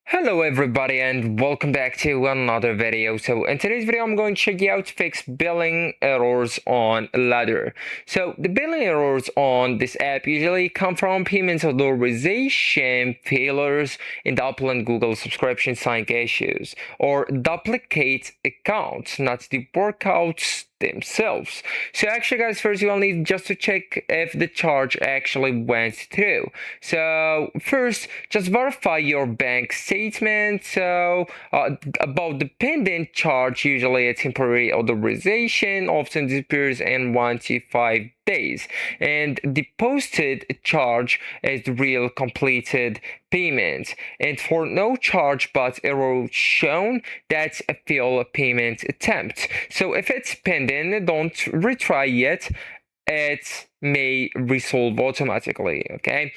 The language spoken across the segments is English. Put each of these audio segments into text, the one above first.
Hello everybody and welcome back to another video. So in today's video I'm going to show you how to fix billing errors on Ladder. So the billing errors on this app usually come from payments authorization failures in the Apple and Google subscription sync issues or duplicate accounts, not the workouts themselves. So actually guys, first you will need just to check if the charge actually went through. So first just verify your bank statement. So about the pending charge, usually a temporary authorization often disappears in 1 to 5 days, and the posted charge is the real completed payment. And for no charge but error shown, that's a failed payment attempt. So if it's pending, don't retry yet. It may resolve automatically. Okay,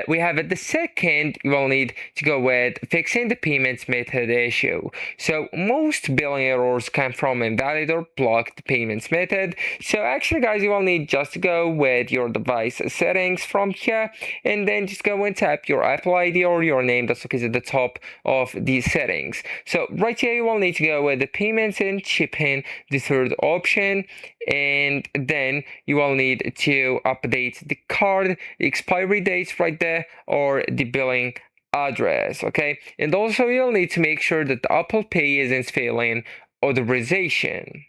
we have the second, you will need to go with fixing the payment method issue. So most billing errors come from invalid or blocked payments method. So actually guys, you will need just to go with your device settings from here, and then just go and tap your Apple ID or your name that's located at the top of the settings. So right here you will need to go with the payments and shipping, the third option, and then you will need to update the card, the expiry dates right there, or the billing address. Okay, and also you'll need to make sure that the Apple Pay isn't failing authorization.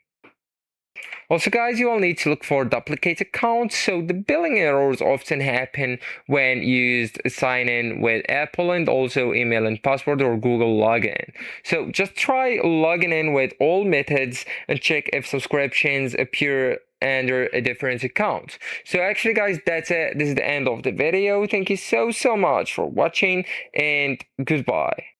Also guys, you will need to look for duplicate accounts. So the billing errors often happen when used sign in with Apple and also email and password or Google login. So just try logging in with all methods and check if subscriptions appear under a different account. So actually guys, that's it. This is the end of the video. Thank you so much for watching, and goodbye.